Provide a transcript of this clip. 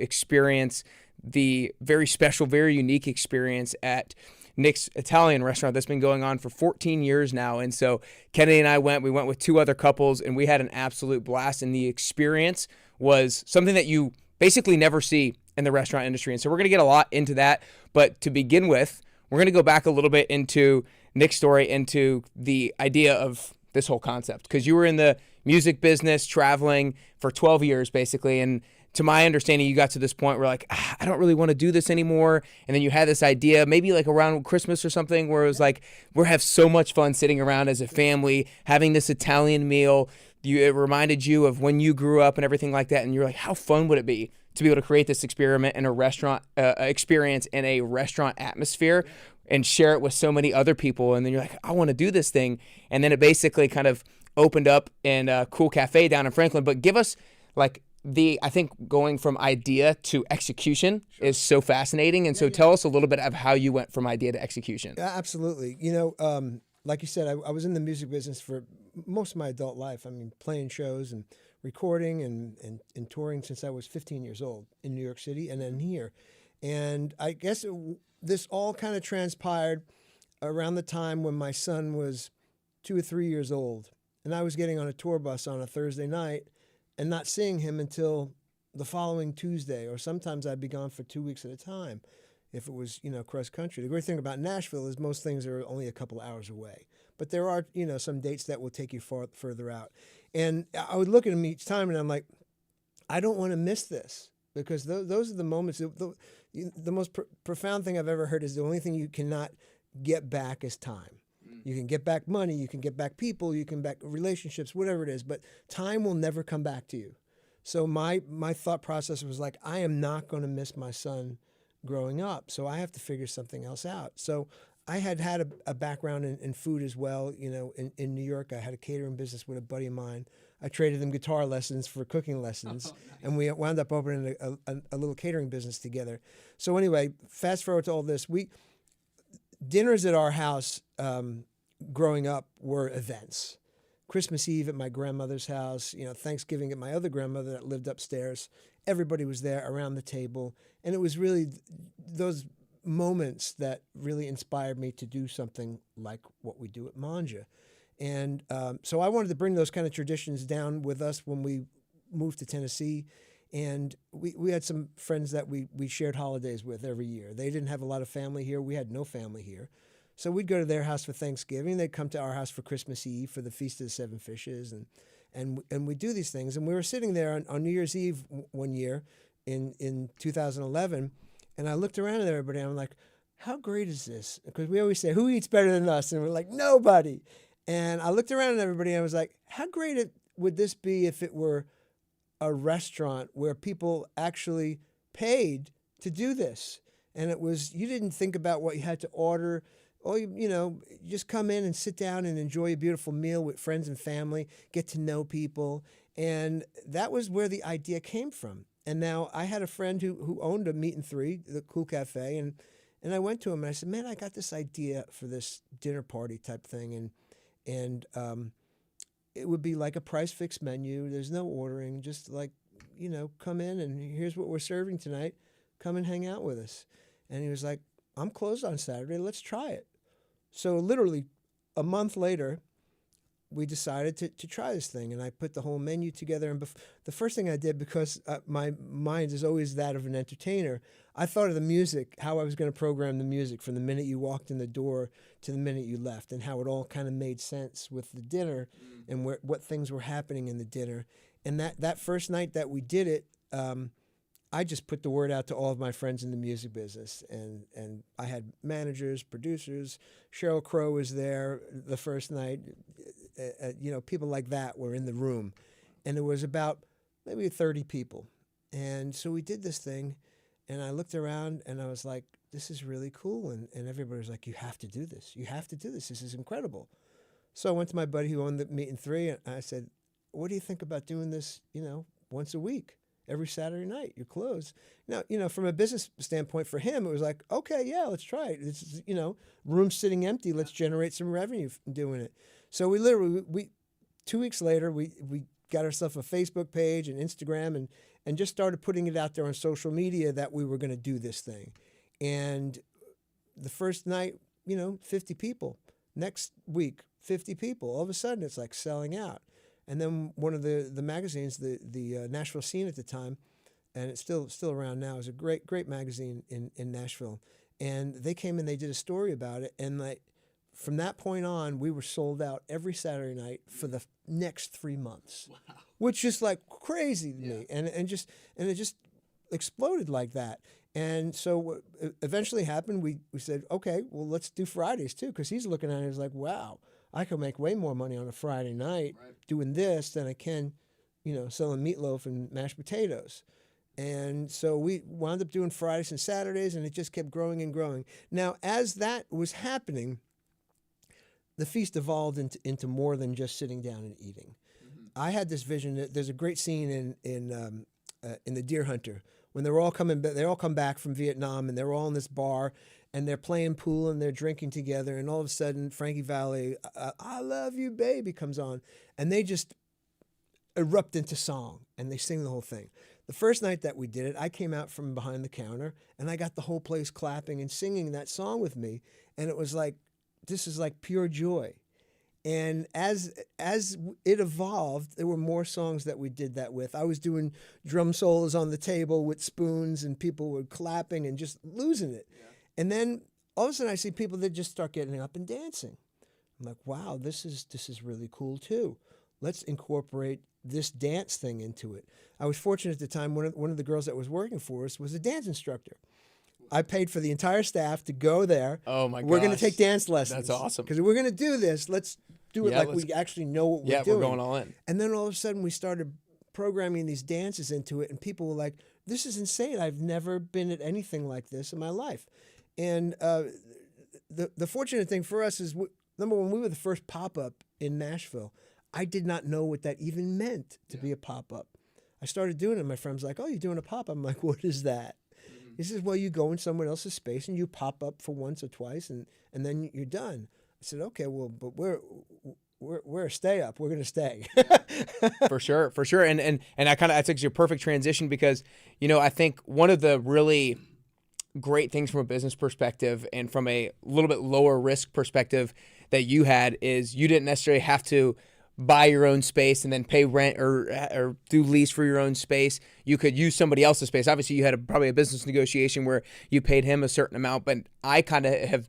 experience the very special, very unique experience at Nick's Italian restaurant that's been going on for 14 years now. And so Kennedy and I went with two other couples, and we had an absolute blast. And the experience was something that you basically never see in the restaurant industry. And so we're going to get a lot into that. But to begin with, we're going to go back a little bit into Nick's story, into the idea of this whole concept, because you were in the music business, traveling for 12 years basically. And to my understanding, you got to this point where like, I don't really want to do this anymore. And then you had this idea, maybe like around Christmas or something, where it was like, we're have so much fun sitting around as a family, having this Italian meal. It reminded you of when you grew up and everything like that. And you're like, how fun would it be to be able to create this experiment in a restaurant experience in a restaurant atmosphere and share it with so many other people. And then you're like, I want to do this thing. And then it basically kind of opened up in Cool Café down in Franklin. But give us like, I think going from idea to execution is so fascinating. And so tell us a little bit of how you went from idea to execution. Yeah, absolutely. You know, like you said, I was in the music business for most of my adult life. I mean, playing shows and recording and touring since I was 15 years old in New York City and then here. And I guess this all kind of transpired around the time when my son was 2 or 3 years old. And I was getting on a tour bus on a Thursday night and not seeing him until the following Tuesday, or sometimes I'd be gone for 2 weeks at a time if it was, cross country. The great thing about Nashville is most things are only a couple hours away. But there are, some dates that will take you further out. And I would look at him each time and I'm like, I don't want to miss this, because those are the moments. The most profound thing I've ever heard is the only thing you cannot get back is time. You can get back money, you can get back people, you can back relationships, whatever it is, but time will never come back to you. So my thought process was like, I am not going to miss my son growing up, so I have to figure something else out. So I had a background in food as well. In New York, I had a catering business with a buddy of mine. I traded him guitar lessons for cooking lessons, nice. And we wound up opening a little catering business together. So anyway, fast forward to all this. Dinners at our house growing up were events. Christmas Eve at my grandmother's house, Thanksgiving at my other grandmother that lived upstairs. Everybody was there around the table. And it was really those moments that really inspired me to do something like what we do at Mangia. And so I wanted to bring those kind of traditions down with us when we moved to Tennessee. And we had some friends that we shared holidays with every year. They didn't have a lot of family here. We had no family here. So we'd go to their house for Thanksgiving. They'd come to our house for Christmas Eve for the Feast of the Seven Fishes. And we do these things. And we were sitting there on New Year's Eve one year in 2011. And I looked around at everybody and I'm like, how great is this? Because we always say, who eats better than us? And we're like, nobody. And I looked around at everybody and I was like, how great would this be if it were a restaurant where people actually paid to do this? And it was, you didn't think about what you had to order. Or, you just come in and sit down and enjoy a beautiful meal with friends and family, get to know people. And that was where the idea came from. And now I had a friend who owned a meat and three, the Cool Café. And I went to him and I said, man, I got this idea for this dinner party type thing. And it would be like a price fixed menu. There's no ordering, just like, come in and here's what we're serving tonight. Come and hang out with us. And he was like, I'm closed on Saturday. Let's try it. So literally a month later, we decided to try this thing. And I put the whole menu together. And the first thing I did, because my mind is always that of an entertainer, I thought of the music, how I was going to program the music from the minute you walked in the door to the minute you left, and how it all kind of made sense with the dinner and what things were happening in the dinner. And that first night that we did it, I just put the word out to all of my friends in the music business. And I had managers, producers. Sheryl Crow was there the first night. People like that were in the room. And it was about maybe 30 people. And so we did this thing. And I looked around and I was like, this is really cool. And everybody was like, you have to do this. You have to do this. This is incredible. So I went to my buddy who owned the Meat and Three. And I said, what do you think about doing this, once a week? Every Saturday night, you're closed. Now, from a business standpoint for him, it was like, okay, yeah, let's try it. It's, room sitting empty. Let's generate some revenue from doing it. So we 2 weeks later, we got ourselves a Facebook page and Instagram, and just started putting it out there on social media that we were going to do this thing. And the first night, 50 people. Next week, 50 people. All of a sudden, it's like selling out. And then one of the magazines, the Nashville Scene at the time, and it's still around now, is a great magazine in Nashville. And they came and they did a story about it. And like from that point on, we were sold out every Saturday night for the next 3 months. Wow. Which is like crazy to me. And it just exploded like that. And so what eventually happened, we said, okay, well, let's do Fridays too, because he's looking at it, he's like, wow, I can make way more money on a Friday night doing this than I can, selling meatloaf and mashed potatoes. And so we wound up doing Fridays and Saturdays, and it just kept growing and growing. Now, as that was happening, the feast evolved into more than just sitting down and eating. Mm-hmm. I had this vision that there's a great scene in The Deer Hunter, when they all come back from Vietnam, and they're all in this bar, and they're playing pool and they're drinking together, and all of a sudden Frankie Valli, "I Love You Baby" comes on, and they just erupt into song, and they sing the whole thing. The first night that we did it, I came out from behind the counter, and I got the whole place clapping and singing that song with me, and it was like, this is like pure joy. And as it evolved, there were more songs that we did that with. I was doing drum solos on the table with spoons, and people were clapping and just losing it. Yeah. And then all of a sudden I see people that just start getting up and dancing. I'm like, wow, this is really cool too. Let's incorporate this dance thing into it. I was fortunate at the time, one of the girls that was working for us was a dance instructor. I paid for the entire staff to go there. Oh my gosh. We're going to take dance lessons. That's awesome. Because we're going to do this. Let's do it we actually know what we're doing. Yeah, we're going all in. And then all of a sudden we started programming these dances into it, and people were like, this is insane. I've never been at anything like this in my life. And the fortunate thing for us is, number one, we were the first pop-up in Nashville. I did not know what that even meant to be a pop-up. I started doing it, and my friend's like, oh, you're doing a pop-up? I'm like, what is that? Mm-hmm. He says, well, you go in someone else's space and you pop up for once or twice, and then you're done. I said, okay, well, but we're a stay up. We're going to stay. For sure. And I think your perfect transition, because, I think one of the really great things from a business perspective and from a little bit lower risk perspective that you had is you didn't necessarily have to buy your own space and then pay rent or do lease for your own space. You could use somebody else's space. Obviously, you had probably a business negotiation where you paid him a certain amount, but I kind of have been